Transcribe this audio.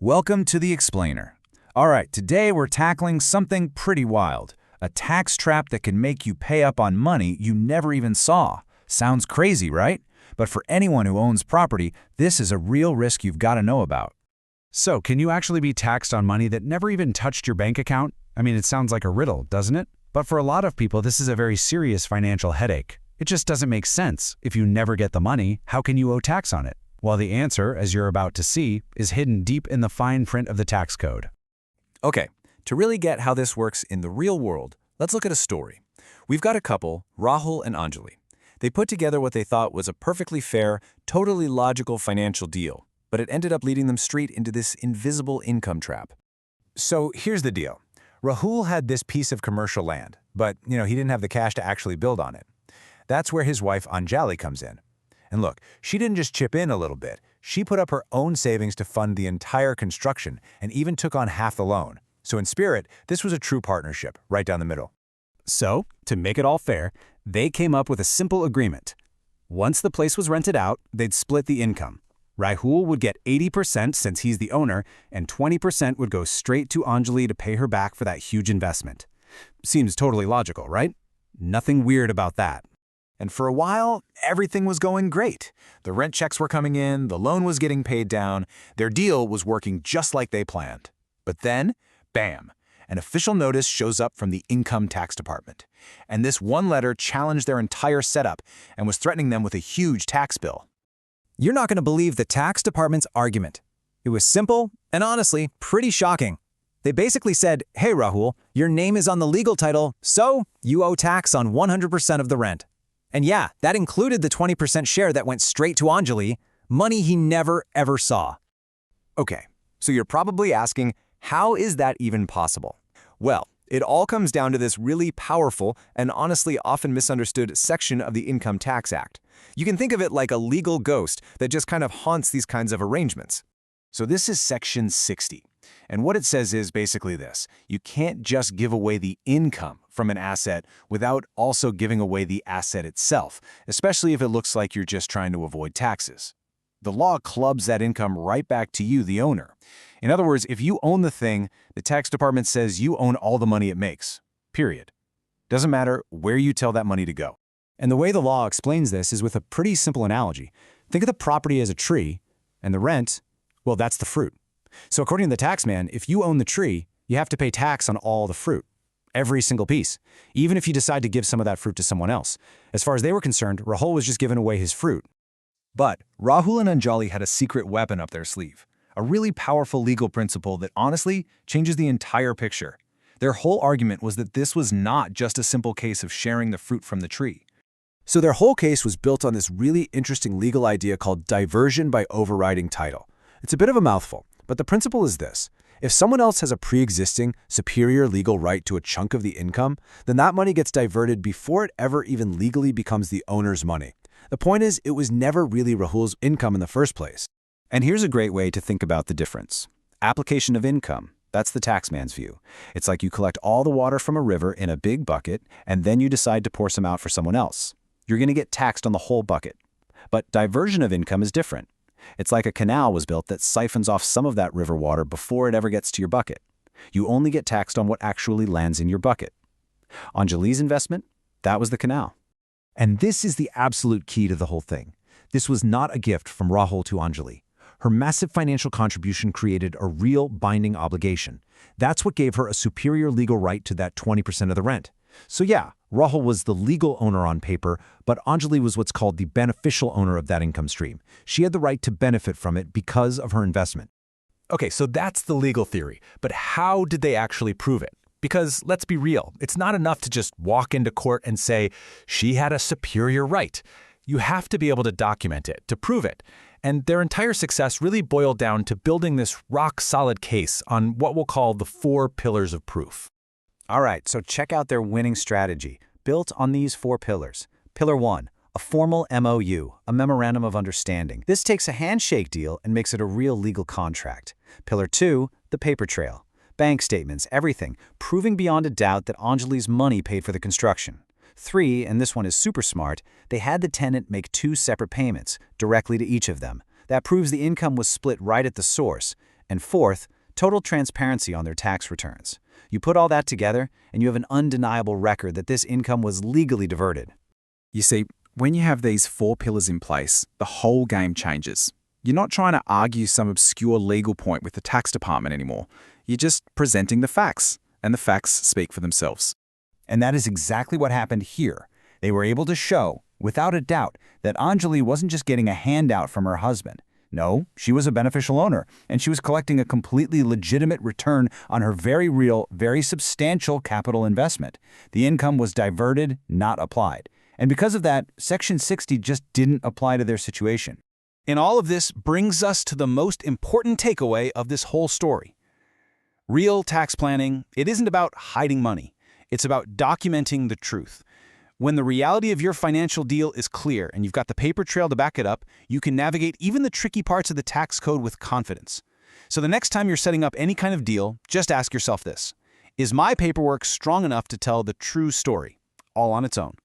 Welcome to the Explainer. All right, today we're tackling something pretty wild. A tax trap that can make you pay up on money you never even saw. Sounds crazy, right? But for anyone who owns property, this is a real risk you've got to know about. So, can you actually be taxed on money that never even touched your bank account? I mean, it sounds like a riddle, doesn't it? But for a lot of people, this is a very serious financial headache. It just doesn't make sense. If you never get the money, how can you owe tax on it? Well, the answer, as you're about to see, is hidden deep in the fine print of the tax code. Okay, to really get how this works in the real world, let's look at a story. We've got a couple, Rahul and Anjali. They put together what they thought was a perfectly fair, totally logical financial deal, but it ended up leading them straight into this invisible income trap. So here's the deal. Rahul had this piece of commercial land, but he didn't have the cash to actually build on it. That's where his wife Anjali comes in. And look, she didn't just chip in a little bit. She put up her own savings to fund the entire construction and even took on half the loan. So in spirit, this was a true partnership, right down the middle. So, to make it all fair, they came up with a simple agreement. Once the place was rented out, they'd split the income. Rahul would get 80% since he's the owner, and 20% would go straight to Anjali to pay her back for that huge investment. Seems totally logical, right? Nothing weird about that. And for a while, everything was going great. The rent checks were coming in, the loan was getting paid down, their deal was working just like they planned. But then, bam, an official notice shows up from the income tax department. And this one letter challenged their entire setup and was threatening them with a huge tax bill. You're not going to believe the tax department's argument. It was simple and honestly pretty shocking. They basically said, hey Rahul, your name is on the legal title, so you owe tax on 100% of the rent. And yeah, that included the 20% share that went straight to Anjali, money he never ever saw. Okay, so you're probably asking, how is that even possible? Well, it all comes down to this really powerful and honestly often misunderstood section of the Income Tax Act. You can think of it like a legal ghost that just kind of haunts these kinds of arrangements. So this is Section 60. And what it says is basically this. You can't just give away the income from an asset without also giving away the asset itself, especially if it looks like you're just trying to avoid taxes. The law clubs that income right back to you, the owner. In other words, if you own the thing, the tax department says you own all the money it makes, period. Doesn't matter where you tell that money to go. And the way the law explains this is with a pretty simple analogy. Think of the property as a tree, and the rent, well, that's the fruit. So according to the tax man, if you own the tree, you have to pay tax on all the fruit, every single piece, even if you decide to give some of that fruit to someone else. As far as they were concerned, Rahul was just giving away his fruit. But Rahul and Anjali had a secret weapon up their sleeve, a really powerful legal principle that honestly changes the entire picture. Their whole argument was that this was not just a simple case of sharing the fruit from the tree. So their whole case was built on this really interesting legal idea called diversion by overriding title. It's a bit of a mouthful, but the principle is this. If someone else has a pre-existing, superior legal right to a chunk of the income, then that money gets diverted before it ever even legally becomes the owner's money. The point is, it was never really Rahul's income in the first place. And here's a great way to think about the difference. Application of income. That's the taxman's view. It's like you collect all the water from a river in a big bucket, and then you decide to pour some out for someone else. You're going to get taxed on the whole bucket. But diversion of income is different. It's like a canal was built that siphons off some of that river water before it ever gets to your bucket. You only get taxed on what actually lands in your bucket. Anjali's investment, that was the canal. And this is the absolute key to the whole thing. This was not a gift from Rahul to Anjali. Her massive financial contribution created a real binding obligation. That's what gave her a superior legal right to that 20% of the rent. So yeah, Rahul was the legal owner on paper, but Anjali was what's called the beneficial owner of that income stream. She had the right to benefit from it because of her investment. Okay, so that's the legal theory. But how did they actually prove it? Because let's be real, it's not enough to just walk into court and say, she had a superior right. You have to be able to document it, to prove it. And their entire success really boiled down to building this rock-solid case on what we'll call the 4 pillars of proof. All right, so check out their winning strategy, built on these 4 pillars. Pillar 1, a formal MOU, a Memorandum of Understanding. This takes a handshake deal and makes it a real legal contract. Pillar 2, the paper trail. Bank statements, everything, proving beyond a doubt that Anjali's money paid for the construction. 3, and this one is super smart, they had the tenant make 2 separate payments, directly to each of them. That proves the income was split right at the source. And fourth, total transparency on their tax returns. You put all that together, and you have an undeniable record that this income was legally diverted. You see, when you have these 4 pillars in place, the whole game changes. You're not trying to argue some obscure legal point with the tax department anymore. You're just presenting the facts, and the facts speak for themselves. And that is exactly what happened here. They were able to show, without a doubt, that Anjali wasn't just getting a handout from her husband. No, she was a beneficial owner, and she was collecting a completely legitimate return on her very real, very substantial capital investment. The income was diverted, not applied. And because of that, Section 60 just didn't apply to their situation. And all of this brings us to the most important takeaway of this whole story. Real tax planning, it isn't about hiding money. It's about documenting the truth. When the reality of your financial deal is clear and you've got the paper trail to back it up, you can navigate even the tricky parts of the tax code with confidence. So the next time you're setting up any kind of deal, just ask yourself this: is my paperwork strong enough to tell the true story, all on its own?